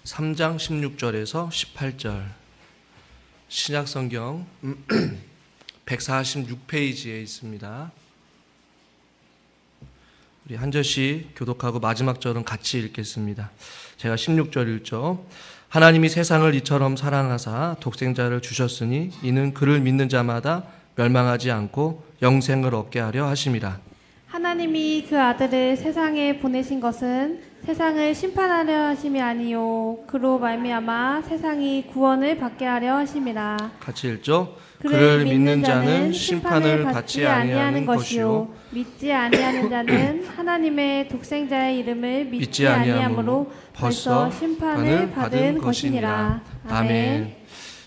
3장 16절에서 18절 신약성경 146페이지에 있습니다. 우리 한 절씩 교독하고 마지막 절은 같이 읽겠습니다. 제가 16절 읽죠. 하나님이 세상을 이처럼 사랑하사 독생자를 주셨으니 이는 그를 믿는 자마다 멸망하지 않고 영생을 얻게 하려 하심이라. 하나님이 그 아들을 세상에 보내신 것은 세상을 심판하려 하심이 아니요 그로 말미암아 세상이 구원을 받게 하려 하심이라. 같이 읽죠. 그를 믿는 자는 심판을 받지 아니하는 것이요 믿지 아니하는 자는 하나님의 독생자의 이름을 믿지 아니하므로 벌써 심판을 받은 것이니라. 아멘.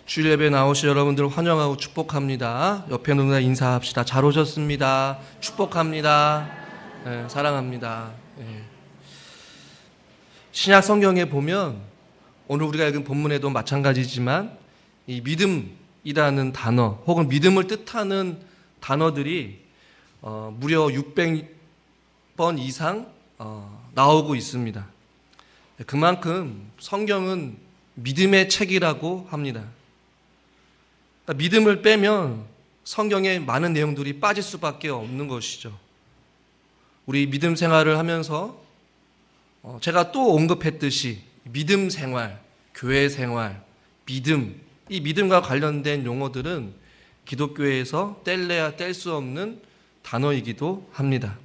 주일 예배 나오신 여러분들 환영하고 축복합니다. 옆에 누나 인사합시다. 잘 오셨습니다. 축복합니다. 네, 사랑합니다. 네. 신약 성경에 보면 오늘 우리가 읽은 본문에도 마찬가지지만 이 믿음이라는 단어 혹은 믿음을 뜻하는 단어들이 무려 600번 이상 나오고 있습니다. 그만큼 성경은 믿음의 책이라고 합니다. 믿음을 빼면 성경에 많은 내용들이 빠질 수밖에 없는 것이죠. 우리 믿음 생활을 하면서 제가 또 언급했듯이 믿음 생활, 교회 생활, 믿음, 이 믿음과 관련된 용어들은 기독교에서 뗄래야 뗄 수 없는 단어이기도 합니다.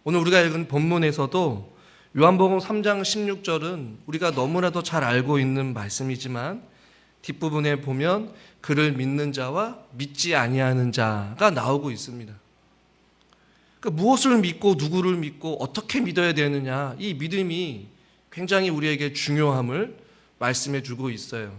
오늘 우리가 읽은 본문에서도 요한복음 3장 16절은 우리가 너무나도 잘 알고 있는 말씀이지만 뒷부분에 보면 그를 믿는 자와 믿지 아니하는 자가 나오고 있습니다. 그러니까 무엇을 믿고 누구를 믿고 어떻게 믿어야 되느냐, 이 믿음이 굉장히 우리에게 중요함을 말씀해 주고 있어요.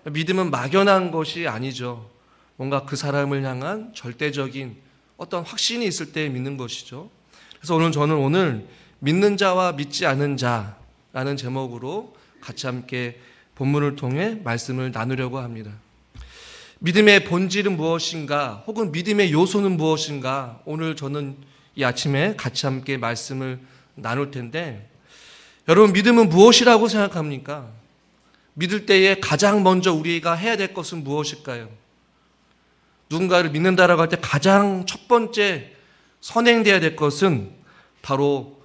믿음은 막연한 것이 아니죠. 뭔가 그 사람을 향한 절대적인 어떤 확신이 있을 때 믿는 것이죠. 그래서 저는 믿는 자와 믿지 않은 자라는 제목으로 같이 함께 본문을 통해 말씀을 나누려고 합니다. 믿음의 본질은 무엇인가, 혹은 믿음의 요소는 무엇인가, 오늘 저는 이 아침에 같이 함께 말씀을 나눌 텐데, 여러분 믿음은 무엇이라고 생각합니까? 믿을 때에 가장 먼저 우리가 해야 될 것은 무엇일까요? 누군가를 믿는다라고 할 때 가장 첫 번째 선행돼야 될 것은 바로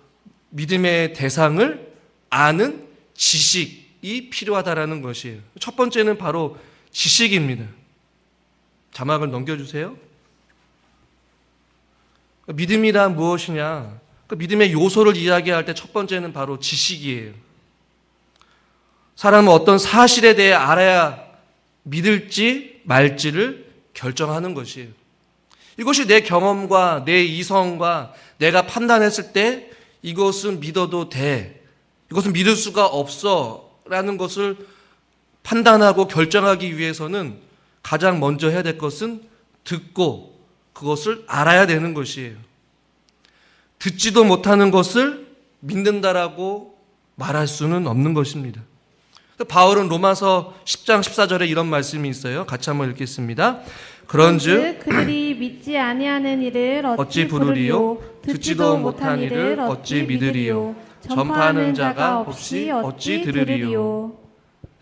믿음의 대상을 아는 지식이 필요하다라는 것이에요. 첫 번째는 바로 지식입니다. 자막을 넘겨주세요. 믿음이란 무엇이냐? 믿음의 요소를 이야기할 때 첫 번째는 바로 지식이에요. 사람은 어떤 사실에 대해 알아야 믿을지 말지를 결정하는 것이에요. 이것이 내 경험과 내 이성과 내가 판단했을 때 이것은 믿어도 돼, 이것은 믿을 수가 없어 라는 것을 판단하고 결정하기 위해서는 가장 먼저 해야 될 것은 듣고 그것을 알아야 되는 것이에요. 듣지도 못하는 것을 믿는다라고 말할 수는 없는 것입니다. 바울은 로마서 10장 14절에 이런 말씀이 있어요. 같이 한번 읽겠습니다. 그런즉 그들이 믿지 아니하는 이를 어찌 부르리요? 듣지도 못한 이를 어찌 믿으리요? 전파하는 자가 없이 어찌 들으리요?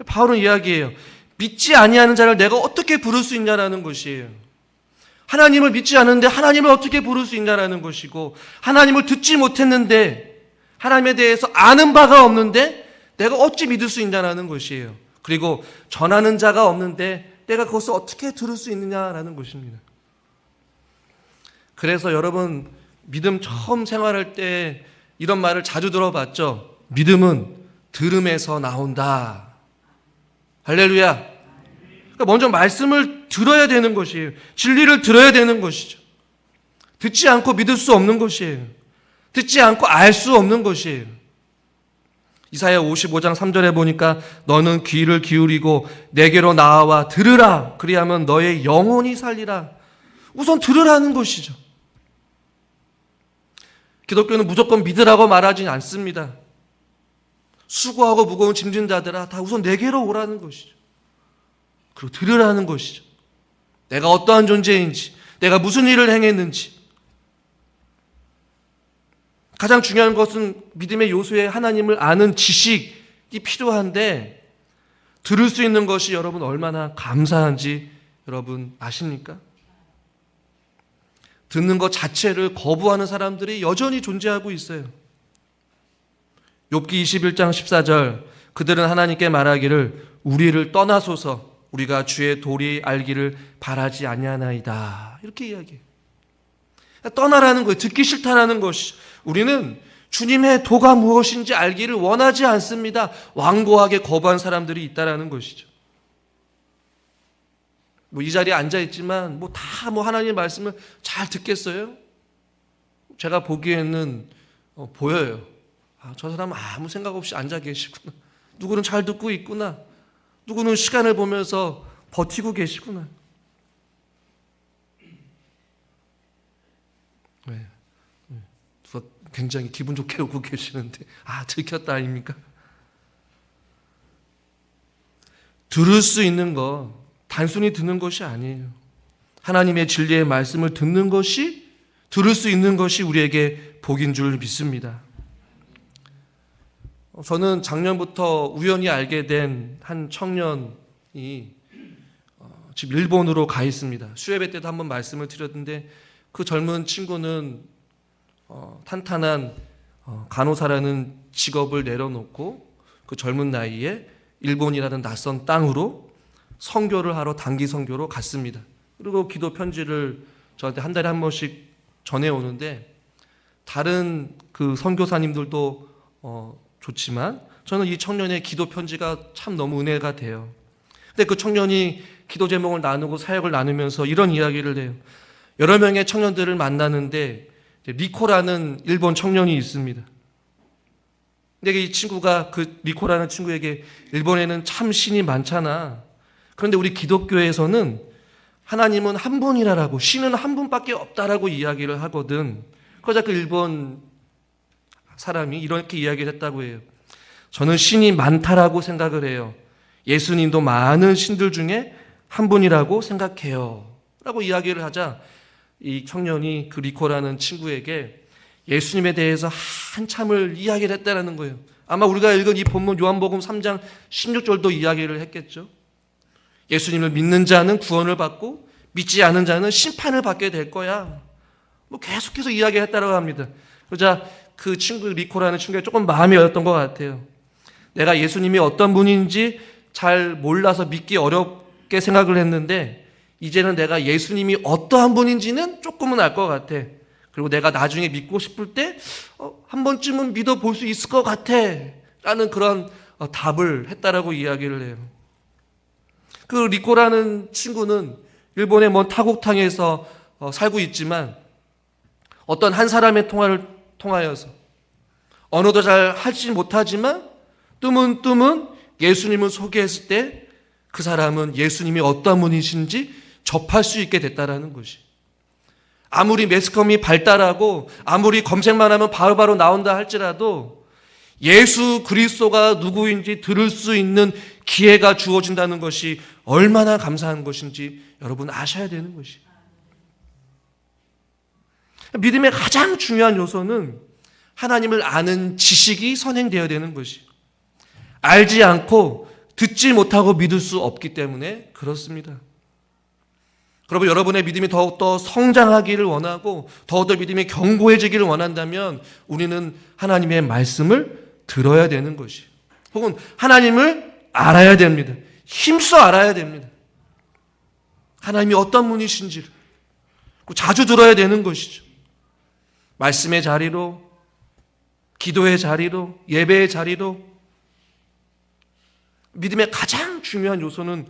바울은 이야기해요. 믿지 아니하는 자를 내가 어떻게 부를 수 있냐라는 것이에요. 하나님을 믿지 않는데 하나님을 어떻게 부를 수 있냐라는 것이고, 하나님을 듣지 못했는데 하나님에 대해서 아는 바가 없는데 내가 어찌 믿을 수 있냐라는 것이에요. 그리고 전하는 자가 없는데 내가 그것을 어떻게 들을 수 있느냐라는 것입니다. 그래서 여러분 믿음 처음 생활할 때 이런 말을 자주 들어봤죠. 믿음은 들음에서 나온다. 할렐루야. 그러니까 먼저 말씀을 들어야 되는 것이에요. 진리를 들어야 되는 것이죠. 듣지 않고 믿을 수 없는 것이에요. 듣지 않고 알 수 없는 것이에요. 이사야 55장 3절에 보니까 너는 귀를 기울이고 내게로 나와 들으라. 그리하면 너의 영혼이 살리라. 우선 들으라는 것이죠. 기독교는 무조건 믿으라고 말하지 않습니다. 수고하고 무거운 짐진 자들아 다 우선 내게로 오라는 것이죠. 그리고 들으라는 것이죠. 내가 어떠한 존재인지, 내가 무슨 일을 행했는지. 가장 중요한 것은 믿음의 요소에 하나님을 아는 지식이 필요한데 들을 수 있는 것이 여러분 얼마나 감사한지 여러분 아십니까? 듣는 것 자체를 거부하는 사람들이 여전히 존재하고 있어요. 욥기 21장 14절 그들은 하나님께 말하기를 우리를 떠나소서 우리가 주의 도리 알기를 바라지 아니하나이다. 이렇게 이야기해요. 떠나라는 거예요. 듣기 싫다라는 것이. 우리는 주님의 도가 무엇인지 알기를 원하지 않습니다. 완고하게 거부한 사람들이 있다라는 것이죠. 이 자리에 앉아 있지만 다 하나님의 말씀을 잘 듣겠어요? 제가 보기에는 보여요. 저 사람 아무 생각 없이 앉아 계시구나. 누구는 잘 듣고 있구나. 누구는 시간을 보면서 버티고 계시구나. 네. 누가 굉장히 기분 좋게 웃고 계시는데 들켰다 아닙니까? 들을 수 있는 거 단순히 듣는 것이 아니에요. 하나님의 진리의 말씀을 듣는 것이 들을 수 있는 것이 우리에게 복인 줄 믿습니다. 저는 작년부터 우연히 알게 된 한 청년이 지금 일본으로 가 있습니다. 수요예배 때도 한번 말씀을 드렸는데 그 젊은 친구는 탄탄한 간호사라는 직업을 내려놓고 그 젊은 나이에 일본이라는 낯선 땅으로 선교를 하러 단기 선교로 갔습니다. 그리고 기도 편지를 저한테 한 달에 한 번씩 전해오는데 다른 그 선교사님들도 좋지만 저는 이 청년의 기도 편지가 참 너무 은혜가 돼요. 근데 그 청년이 기도 제목을 나누고 사역을 나누면서 이런 이야기를 해요. 여러 명의 청년들을 만나는데 리코라는 일본 청년이 있습니다. 근데 이 친구가 그 리코라는 친구에게 일본에는 참 신이 많잖아. 그런데 우리 기독교에서는 하나님은 한 분이라고 신은 한 분밖에 없다라고 이야기를 하거든. 그러자 그 일본 사람이 이렇게 이야기를 했다고 해요. 저는 신이 많다라고 생각을 해요. 예수님도 많은 신들 중에 한 분이라고 생각해요. 라고 이야기를 하자 이 청년이 그 리코라는 친구에게 예수님에 대해서 한참을 이야기를 했다는 거예요. 아마 우리가 읽은 이 본문 요한복음 3장 16절도 이야기를 했겠죠. 예수님을 믿는 자는 구원을 받고 믿지 않은 자는 심판을 받게 될 거야. 계속해서 이야기했다고 합니다. 그러자 그 친구 리코라는 친구가 조금 마음이 어렸던 것 같아요. 내가 예수님이 어떤 분인지 잘 몰라서 믿기 어렵게 생각을 했는데 이제는 내가 예수님이 어떠한 분인지는 조금은 알 것 같아. 그리고 내가 나중에 믿고 싶을 때 한 번쯤은 믿어볼 수 있을 것 같아 라는 그런 답을 했다라고 이야기를 해요. 그 리코라는 친구는 일본의 먼 타국탕에서 살고 있지만 어떤 한 사람의 통화를 통하여서 언어도 잘 하지 못하지만 뜨문뜨문 예수님을 소개했을 때 그 사람은 예수님이 어떤 분이신지 접할 수 있게 됐다라는 것이. 아무리 매스컴이 발달하고 아무리 검색만 하면 바로바로 나온다 할지라도 예수 그리스도가 누구인지 들을 수 있는 기회가 주어진다는 것이 얼마나 감사한 것인지 여러분 아셔야 되는 것이. 믿음의 가장 중요한 요소는 하나님을 아는 지식이 선행되어야 되는 것이. 알지 않고 듣지 못하고 믿을 수 없기 때문에 그렇습니다. 그러면 여러분의 믿음이 더욱더 성장하기를 원하고 더욱더 믿음이 견고해지기를 원한다면 우리는 하나님의 말씀을 들어야 되는 것이. 혹은 하나님을 알아야 됩니다. 힘써 알아야 됩니다. 하나님이 어떤 분이신지를 자주 들어야 되는 것이죠. 말씀의 자리로, 기도의 자리로, 예배의 자리로 믿음의 가장 중요한 요소는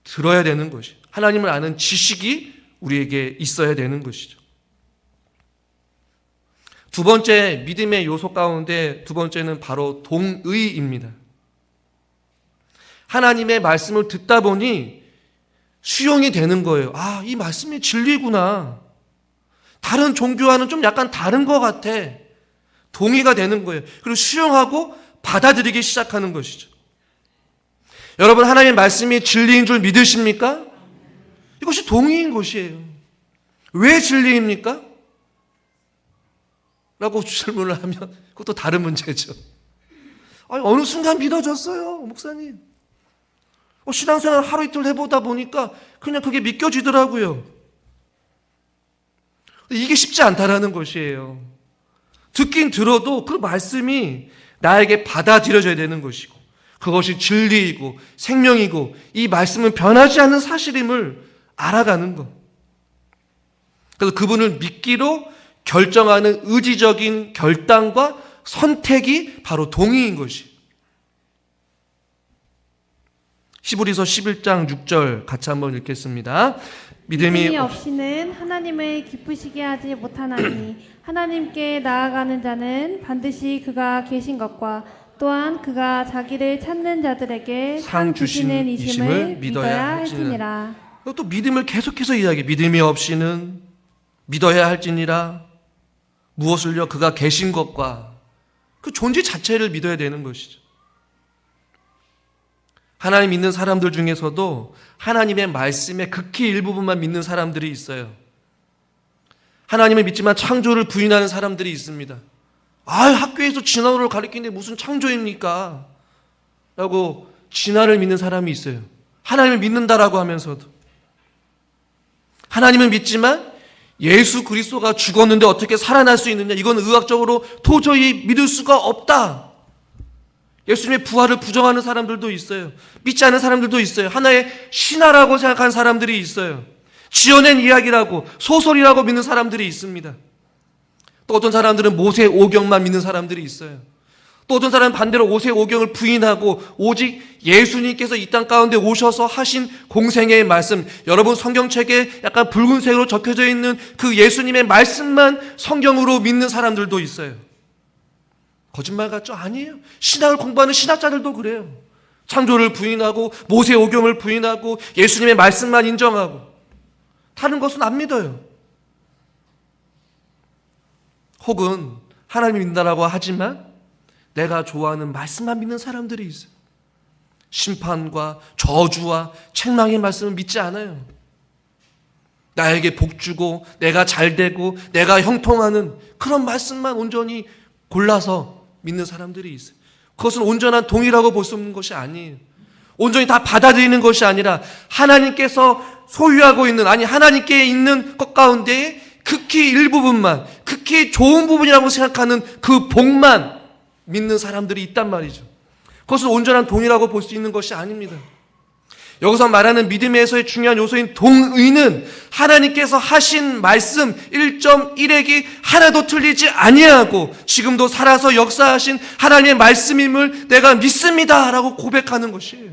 들어야 되는 것이. 하나님을 아는 지식이 우리에게 있어야 되는 것이죠. 두 번째 믿음의 요소 가운데 두 번째는 바로 동의입니다. 하나님의 말씀을 듣다 보니 수용이 되는 거예요. 이 말씀이 진리구나. 다른 종교와는 좀 약간 다른 것 같아. 동의가 되는 거예요. 그리고 수용하고 받아들이기 시작하는 것이죠. 여러분 하나님의 말씀이 진리인 줄 믿으십니까? 이것이 동의인 것이에요. 왜 진리입니까? 라고 질문을 하면 그것도 다른 문제죠. 아니, 어느 순간 믿어졌어요, 목사님. 신앙생활 하루 이틀 해보다 보니까 그냥 그게 믿겨지더라고요. 이게 쉽지 않다라는 것이에요. 듣긴 들어도 그 말씀이 나에게 받아들여져야 되는 것이고, 그것이 진리이고 생명이고 이 말씀은 변하지 않는 사실임을 알아가는 것. 그래서 그분을 믿기로 결정하는 의지적인 결단과 선택이 바로 동의인 것이. 히브리서 11장 6절 같이 한번 읽겠습니다. 믿음이 없이는 하나님을 기쁘시게 하지 못하나니 하나님께 나아가는 자는 반드시 그가 계신 것과 또한 그가 자기를 찾는 자들에게 상 주시는 이심을 믿어야 할지니라. 또 믿음을 계속해서 이야기해. 믿음이 없이는 믿어야 할지니라. 무엇을요? 그가 계신 것과 그 존재 자체를 믿어야 되는 것이죠. 하나님 믿는 사람들 중에서도 하나님의 말씀의 극히 일부분만 믿는 사람들이 있어요. 하나님을 믿지만 창조를 부인하는 사람들이 있습니다. 학교에서 진화론을 가르치는데 무슨 창조입니까? 라고 진화를 믿는 사람이 있어요. 하나님을 믿는다라고 하면서도. 하나님을 믿지만 예수 그리스도가 죽었는데 어떻게 살아날 수 있느냐? 이건 의학적으로 도저히 믿을 수가 없다. 예수님의 부활을 부정하는 사람들도 있어요. 믿지 않는 사람들도 있어요. 하나의 신화라고 생각하는 사람들이 있어요. 지어낸 이야기라고, 소설이라고 믿는 사람들이 있습니다. 또 어떤 사람들은 모세오경만 믿는 사람들이 있어요. 또 어떤 사람은 반대로 모세오경을 부인하고 오직 예수님께서 이 땅 가운데 오셔서 하신 공생애의 말씀, 여러분 성경책에 약간 붉은색으로 적혀져 있는 그 예수님의 말씀만 성경으로 믿는 사람들도 있어요. 거짓말 같죠? 아니에요. 신학을 공부하는 신학자들도 그래요. 창조를 부인하고 모세오경을 부인하고 예수님의 말씀만 인정하고 다른 것은 안 믿어요. 혹은 하나님을 믿는다라고 하지만 내가 좋아하는 말씀만 믿는 사람들이 있어요. 심판과 저주와 책망의 말씀을 믿지 않아요. 나에게 복 주고 내가 잘 되고 내가 형통하는 그런 말씀만 온전히 골라서 믿는 사람들이 있어요. 그것은 온전한 동의라고 볼 수 없는 것이 아니에요. 온전히 다 받아들이는 것이 아니라 하나님께서 소유하고 있는, 아니 하나님께 있는 것 가운데 극히 일부분만, 극히 좋은 부분이라고 생각하는 그 복만 믿는 사람들이 있단 말이죠. 그것은 온전한 동의라고 볼 수 있는 것이 아닙니다. 여기서 말하는 믿음에서의 중요한 요소인 동의는 하나님께서 하신 말씀 1.1액이 하나도 틀리지 아니하고 지금도 살아서 역사하신 하나님의 말씀임을 내가 믿습니다 라고 고백하는 것이에요.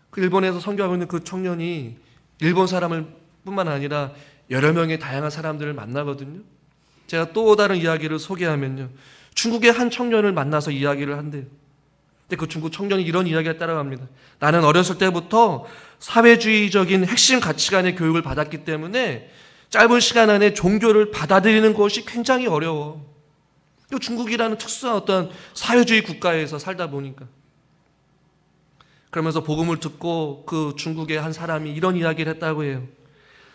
그 일본에서 선교하고 있는 그 청년이 일본 사람을 뿐만 아니라 여러 명의 다양한 사람들을 만나거든요. 제가 또 다른 이야기를 소개하면요, 중국의 한 청년을 만나서 이야기를 한대요. 근데 그 중국 청년이 이런 이야기를 따라갑니다. 나는 어렸을 때부터 사회주의적인 핵심 가치관의 교육을 받았기 때문에 짧은 시간 안에 종교를 받아들이는 것이 굉장히 어려워. 중국이라는 특수한 어떤 사회주의 국가에서 살다 보니까. 그러면서 복음을 듣고 그 중국의 한 사람이 이런 이야기를 했다고 해요.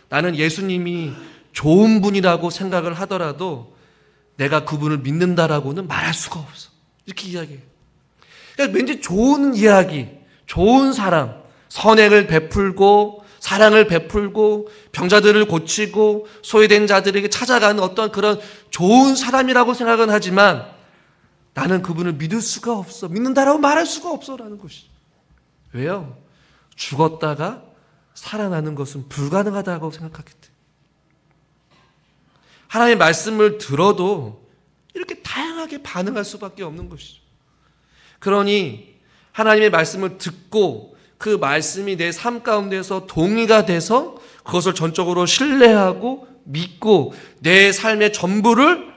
나는 예수님이 좋은 분이라고 생각을 하더라도 내가 그분을 믿는다라고는 말할 수가 없어. 이렇게 이야기해요. 그러니까 왠지 좋은 이야기, 좋은 사람, 선행을 베풀고 사랑을 베풀고 병자들을 고치고 소외된 자들에게 찾아가는 어떤 그런 좋은 사람이라고 생각은 하지만 나는 그분을 믿을 수가 없어. 믿는다라고 말할 수가 없어라는 것이죠. 왜요? 죽었다가 살아나는 것은 불가능하다고 생각하기 때문에. 하나님의 말씀을 들어도 이렇게 다양하게 반응할 수밖에 없는 것이죠. 그러니 하나님의 말씀을 듣고 그 말씀이 내 삶 가운데서 동의가 돼서 그것을 전적으로 신뢰하고 믿고 내 삶의 전부를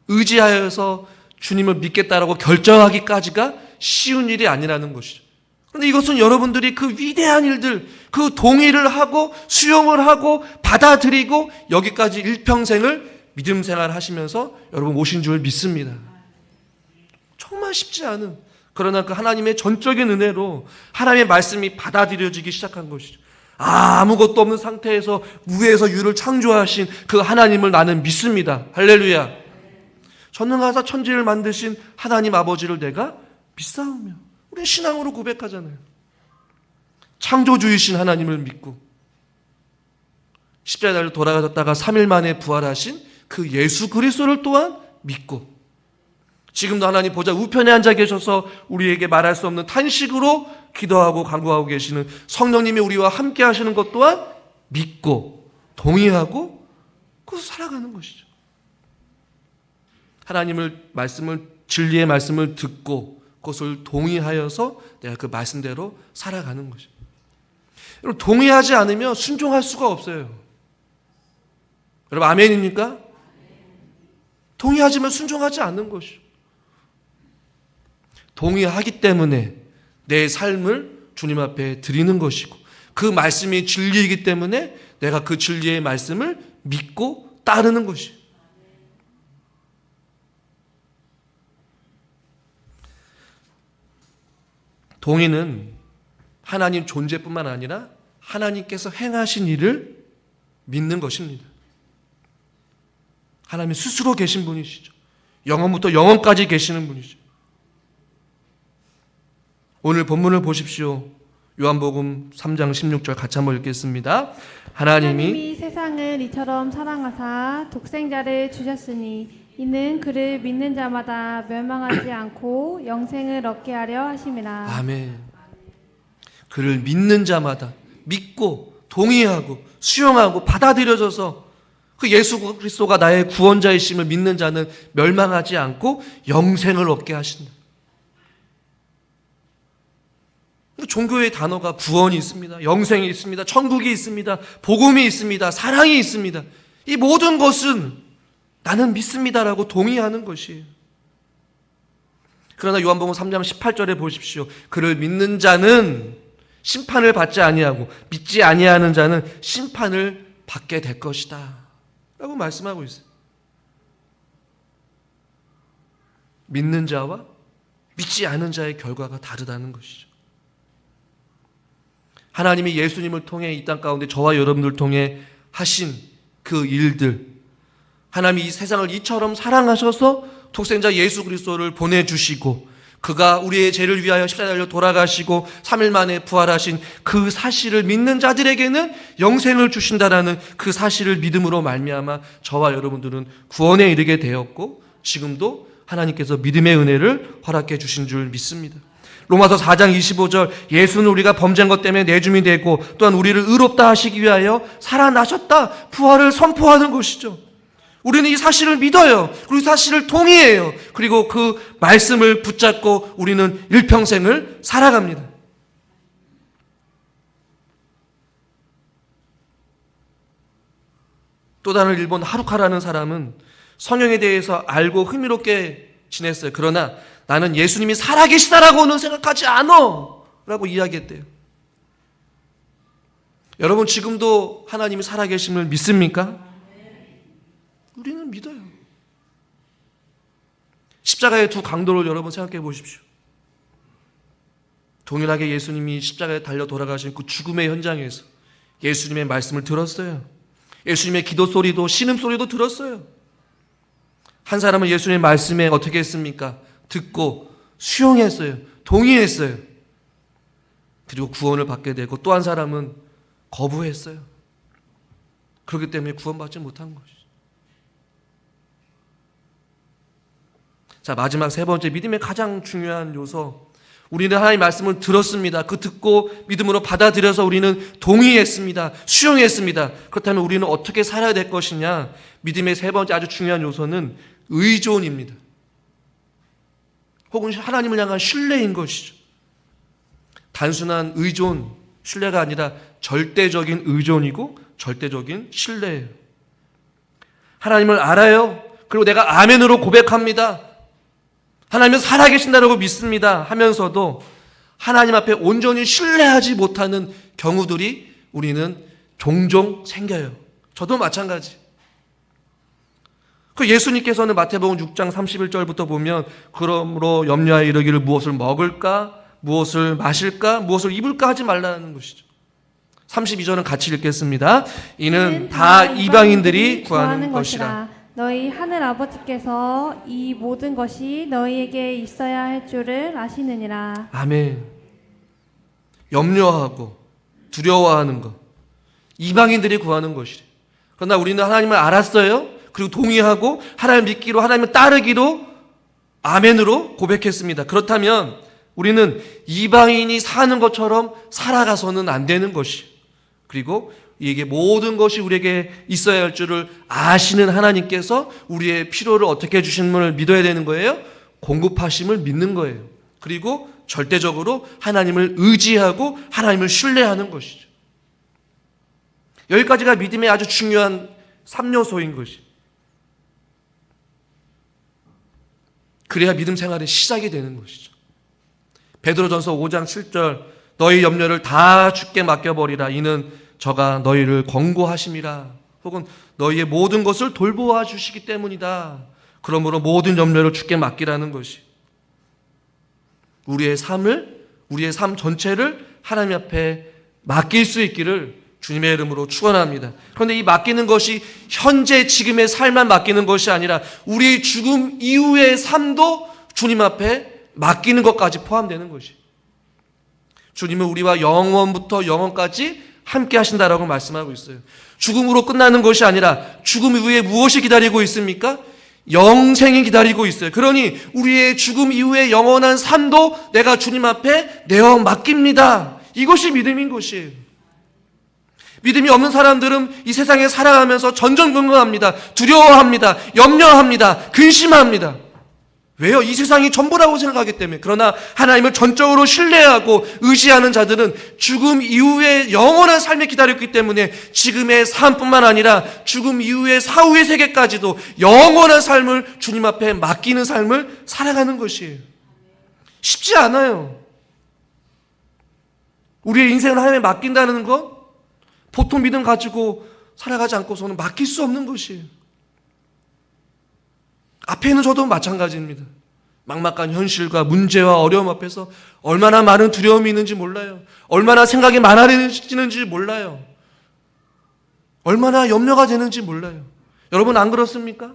의지하여서 주님을 믿겠다라고 결정하기까지가 쉬운 일이 아니라는 것이죠. 그런데 이것은 여러분들이 그 위대한 일들, 그 동의를 하고 수용을 하고 받아들이고 여기까지 일평생을 믿음 생활 하시면서 여러분 오신 줄 믿습니다. 정말 쉽지 않은, 그러나 그 하나님의 전적인 은혜로 하나님의 말씀이 받아들여지기 시작한 것이죠. 아무것도 없는 상태에서 무에서 유를 창조하신 그 하나님을 나는 믿습니다. 할렐루야. 전능하사 천지를 만드신 하나님 아버지를 내가 믿사오며. 우리 신앙으로 고백하잖아요. 창조주이신 하나님을 믿고 십자가에 달려 돌아가셨다가 3일 만에 부활하신 그 예수 그리스도를 또한 믿고, 지금도 하나님 보좌 우편에 앉아 계셔서 우리에게 말할 수 없는 탄식으로 기도하고 간구하고 계시는 성령님이 우리와 함께 하시는 것 또한 믿고 동의하고 그것을 살아가는 것이죠. 하나님을 말씀을, 진리의 말씀을 듣고 그것을 동의하여서 내가 그 말씀대로 살아가는 것이죠. 여러분, 동의하지 않으면 순종할 수가 없어요. 여러분, 아멘입니까? 동의하지만 순종하지 않는 것이죠. 동의하기 때문에 내 삶을 주님 앞에 드리는 것이고, 그 말씀이 진리이기 때문에 내가 그 진리의 말씀을 믿고 따르는 것이에요. 동의는 하나님 존재뿐만 아니라 하나님께서 행하신 일을 믿는 것입니다. 하나님 스스로 계신 분이시죠. 영원부터 영원까지 계시는 분이죠. 오늘 본문을 보십시오. 요한복음 3장 16절 같이 한번 읽겠습니다. 하나님이 세상을 이처럼 사랑하사 독생자를 주셨으니 이는 그를 믿는 자마다 멸망하지 않고 영생을 얻게 하려 하심이라. 아멘. 그를 믿는 자마다 믿고 동의하고 수용하고 받아들여져서 그 예수 그리스도가 나의 구원자이심을 믿는 자는 멸망하지 않고 영생을 얻게 하신다. 종교의 단어가 구원이 있습니다. 영생이 있습니다. 천국이 있습니다. 복음이 있습니다. 사랑이 있습니다. 이 모든 것은 나는 믿습니다라고 동의하는 것이에요. 그러나 요한복음 3장 18절에 보십시오. 그를 믿는 자는 심판을 받지 아니하고 믿지 아니하는 자는 심판을 받게 될 것이다 라고 말씀하고 있어요. 믿는 자와 믿지 않은 자의 결과가 다르다는 것이죠. 하나님이 예수님을 통해 이 땅 가운데 저와 여러분들 통해 하신 그 일들, 하나님이 이 세상을 이처럼 사랑하셔서 독생자 예수 그리스도를 보내주시고 그가 우리의 죄를 위하여 십자가에 달려 돌아가시고 3일 만에 부활하신 그 사실을 믿는 자들에게는 영생을 주신다라는 그 사실을 믿음으로 말미암아 저와 여러분들은 구원에 이르게 되었고 지금도 하나님께서 믿음의 은혜를 허락해 주신 줄 믿습니다. 로마서 4장 25절 예수는 우리가 범죄한 것 때문에 내줌이 되고 또한 우리를 의롭다 하시기 위하여 살아나셨다, 부활을 선포하는 것이죠. 우리는 이 사실을 믿어요. 그리고 이 사실을 동의해요. 그리고 그 말씀을 붙잡고 우리는 일평생을 살아갑니다. 또 다른 일본 하루카라는 사람은 성령에 대해서 알고 흥미롭게 지냈어요. 그러나 나는 예수님이 살아계시다라고는 생각하지 않아 라고 이야기했대요. 여러분, 지금도 하나님이 살아계심을 믿습니까? 우리는 믿어요. 십자가의 두 강도를 여러분 생각해 보십시오. 동일하게 예수님이 십자가에 달려 돌아가신 그 죽음의 현장에서 예수님의 말씀을 들었어요. 예수님의 기도 소리도 신음 소리도 들었어요. 한 사람은 예수님의 말씀에 어떻게 했습니까? 듣고 수용했어요. 동의했어요. 그리고 구원을 받게 되고 또 한 사람은 거부했어요. 그렇기 때문에 구원받지 못한 것이죠. 자, 마지막 세 번째, 믿음의 가장 중요한 요소. 우리는 하나님의 말씀을 들었습니다. 그 듣고 믿음으로 받아들여서 우리는 동의했습니다. 수용했습니다. 그렇다면 우리는 어떻게 살아야 될 것이냐? 믿음의 세 번째 아주 중요한 요소는 의존입니다. 혹은 하나님을 향한 신뢰인 것이죠. 단순한 의존, 신뢰가 아니라 절대적인 의존이고 절대적인 신뢰예요. 하나님을 알아요. 그리고 내가 아멘으로 고백합니다. 하나님은 살아계신다라고 믿습니다 하면서도 하나님 앞에 온전히 신뢰하지 못하는 경우들이 우리는 종종 생겨요. 저도 마찬가지. 그 예수님께서는 마태복음 6장 31절부터 보면 그러므로 염려하여 이르기를 무엇을 먹을까, 무엇을 마실까, 무엇을 입을까 하지 말라는 것이죠. 32절은 같이 읽겠습니다. 이는 다 이방인들이 구하는 것이라. 너희 하늘 아버지께서 이 모든 것이 너희에게 있어야 할 줄을 아시느니라. 아멘. 염려하고 두려워하는 것, 이방인들이 구하는 것이래. 그러나 우리는 하나님을 알았어요. 그리고 동의하고 하나님을 믿기로, 하나님을 따르기로 아멘으로 고백했습니다. 그렇다면 우리는 이방인이 사는 것처럼 살아가서는 안 되는 것이, 그리고 이게 모든 것이 우리에게 있어야 할 줄을 아시는 하나님께서 우리의 필요를 어떻게 해주심을 믿어야 되는 거예요? 공급하심을 믿는 거예요. 그리고 절대적으로 하나님을 의지하고 하나님을 신뢰하는 것이죠. 여기까지가 믿음의 아주 중요한 3요소인 것이. 그래야 믿음 생활의 시작이 되는 것이죠. 베드로전서 5장 7절, 너희 염려를 다 주께 맡겨버리라. 이는 저가 너희를 권고하심이라. 혹은 너희의 모든 것을 돌보아 주시기 때문이다. 그러므로 모든 염려를 주께 맡기라는 것이. 우리의 삶 전체를 하나님 앞에 맡길 수 있기를 주님의 이름으로 축원합니다. 그런데 이 맡기는 것이 현재 지금의 삶만 맡기는 것이 아니라 우리의 죽음 이후의 삶도 주님 앞에 맡기는 것까지 포함되는 것이. 주님은 우리와 영원부터 영원까지 함께 하신다라고 말씀하고 있어요. 죽음으로 끝나는 것이 아니라 죽음 이후에 무엇이 기다리고 있습니까? 영생이 기다리고 있어요. 그러니 우리의 죽음 이후의 영원한 삶도 내가 주님 앞에 내어 맡깁니다. 이것이 믿음인 것이에요. 믿음이 없는 사람들은 이 세상에 살아가면서 전전긍긍합니다. 두려워합니다. 염려합니다. 근심합니다. 왜요? 이 세상이 전부라고 생각하기 때문에. 그러나 하나님을 전적으로 신뢰하고 의지하는 자들은 죽음 이후에 영원한 삶이 기다렸기 때문에 지금의 삶뿐만 아니라 죽음 이후의 사후의 세계까지도 영원한 삶을 주님 앞에 맡기는 삶을 살아가는 것이에요. 쉽지 않아요. 우리의 인생을 하나님에 맡긴다는 것, 보통 믿음 가지고 살아가지 않고서는 맡길 수 없는 것이에요. 앞에 있는 저도 마찬가지입니다. 막막한 현실과 문제와 어려움 앞에서 얼마나 많은 두려움이 있는지 몰라요. 얼마나 생각이 많아지는지 몰라요. 얼마나 염려가 되는지 몰라요. 여러분 안 그렇습니까?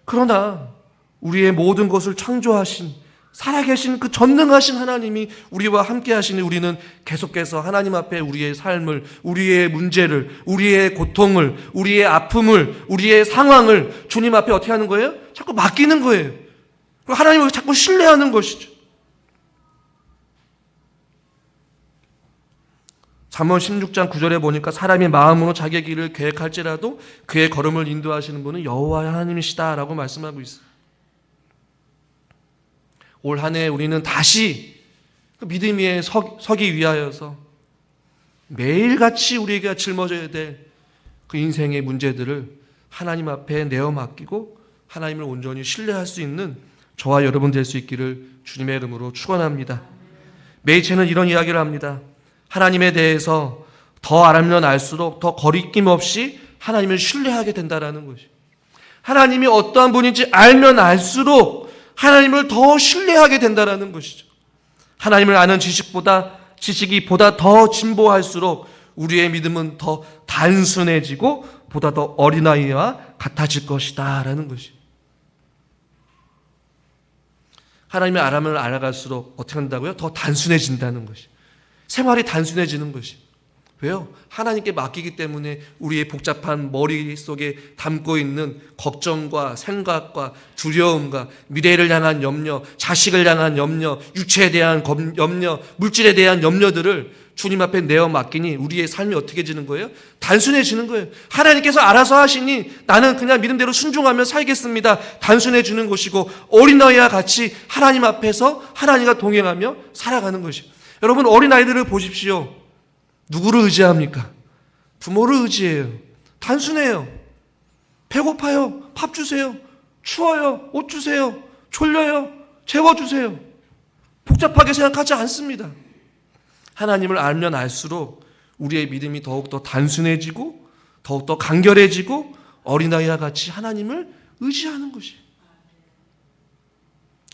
그러나 우리의 모든 것을 창조하신, 살아계신 그 전능하신 하나님이 우리와 함께 하시니 우리는 계속해서 하나님 앞에 우리의 삶을, 우리의 문제를, 우리의 고통을, 우리의 아픔을, 우리의 상황을 주님 앞에 어떻게 하는 거예요? 자꾸 맡기는 거예요. 그리고 하나님을 자꾸 신뢰하는 것이죠. 잠언 16장 9절에 보니까 사람이 마음으로 자기의 길을 계획할지라도 그의 걸음을 인도하시는 분은 여호와 하나님이시다라고 말씀하고 있어요. 올 한 해 우리는 다시 그 믿음 위에 서기 위하여서 매일같이 우리에게 짊어져야 될 그 인생의 문제들을 하나님 앞에 내어 맡기고 하나님을 온전히 신뢰할 수 있는 저와 여러분 될 수 있기를 주님의 이름으로 축원합니다. 메이체는 이런 이야기를 합니다. 하나님에 대해서 더 알면 알수록 더 거리낌 없이 하나님을 신뢰하게 된다라는 것이. 하나님이 어떠한 분인지 알면 알수록 하나님을 더 신뢰하게 된다는 것이죠. 하나님을 아는 지식이 보다 더 진보할수록 우리의 믿음은 더 단순해지고 보다 더 어린아이와 같아질 것이다 라는 것이. 하나님의 알함을 알아갈수록 어떻게 한다고요? 더 단순해진다는 것이. 생활이 단순해지는 것이. 왜요? 하나님께 맡기기 때문에 우리의 복잡한 머릿속에 담고 있는 걱정과 생각과 두려움과 미래를 향한 염려, 자식을 향한 염려, 육체에 대한 염려, 물질에 대한 염려들을 주님 앞에 내어 맡기니 우리의 삶이 어떻게 지는 거예요? 단순해지는 거예요. 하나님께서 알아서 하시니 나는 그냥 믿음대로 순종하며 살겠습니다. 단순해지는 것이고 어린아이와 같이 하나님 앞에서 하나님과 동행하며 살아가는 것이에요. 여러분 어린아이들을 보십시오. 누구를 의지합니까? 부모를 의지해요. 단순해요. 배고파요. 밥 주세요. 추워요. 옷 주세요. 졸려요. 재워주세요. 복잡하게 생각하지 않습니다. 하나님을 알면 알수록 우리의 믿음이 더욱더 단순해지고 더욱더 간결해지고 어린아이와 같이 하나님을 의지하는 것이.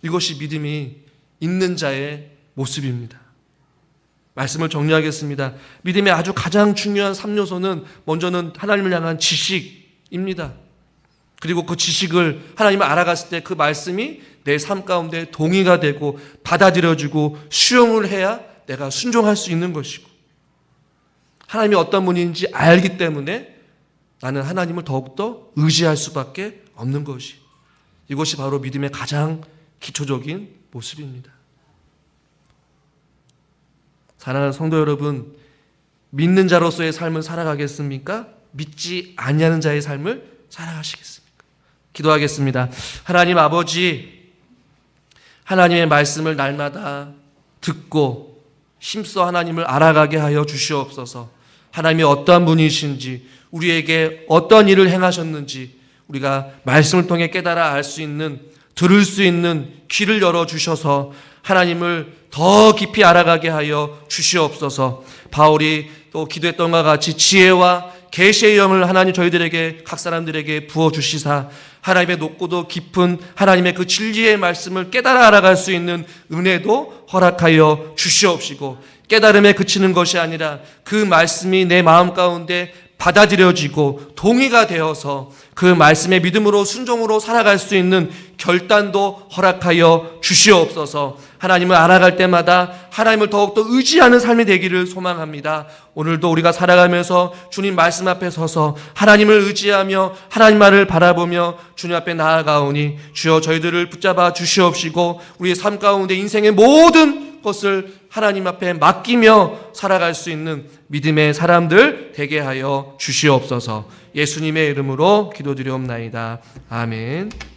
이것이 믿음이 있는 자의 모습입니다. 말씀을 정리하겠습니다. 믿음의 아주 가장 중요한 3요소는 먼저는 하나님을 향한 지식입니다. 지식입니다. 그리고 그 지식을 하나님을 알아갔을 때 그 말씀이 내 삶 가운데 동의가 되고 받아들여지고 수용을 해야 내가 순종할 수 있는 것이고, 하나님이 어떤 분인지 알기 때문에 나는 하나님을 더욱더 의지할 수밖에 없는 것이, 이것이 바로 믿음의 가장 기초적인 모습입니다. 사랑하는 성도 여러분, 믿는 자로서의 삶을 살아가겠습니까? 믿지 아니하는 자의 삶을 살아가시겠습니까? 기도하겠습니다. 하나님 아버지, 하나님의 말씀을 날마다 듣고 힘써 하나님을 알아가게 하여 주시옵소서. 하나님이 어떠한 분이신지, 우리에게 어떤 일을 행하셨는지 우리가 말씀을 통해 깨달아 알 수 있는, 들을 수 있는 귀를 열어주셔서 하나님을 더 깊이 알아가게 하여 주시옵소서. 바울이 또 기도했던 것과 같이 지혜와 계시의 영을 하나님 저희들에게, 각 사람들에게 부어주시사 하나님의 높고도 깊은 하나님의 그 진리의 말씀을 깨달아 알아갈 수 있는 은혜도 허락하여 주시옵시고, 깨달음에 그치는 것이 아니라 그 말씀이 내 마음 가운데 받아들여지고 동의가 되어서 그 말씀의 믿음으로 순종으로 살아갈 수 있는 결단도 허락하여 주시옵소서. 하나님을 알아갈 때마다 하나님을 더욱더 의지하는 삶이 되기를 소망합니다. 오늘도 우리가 살아가면서 주님 말씀 앞에 서서 하나님을 의지하며 하나님 말을 바라보며 주님 앞에 나아가오니 주여 저희들을 붙잡아 주시옵시고 우리의 삶 가운데 인생의 모든 것을 하나님 앞에 맡기며 살아갈 수 있는 믿음의 사람들 되게 하여 주시옵소서. 예수님의 이름으로 기도드리옵나이다. 아멘.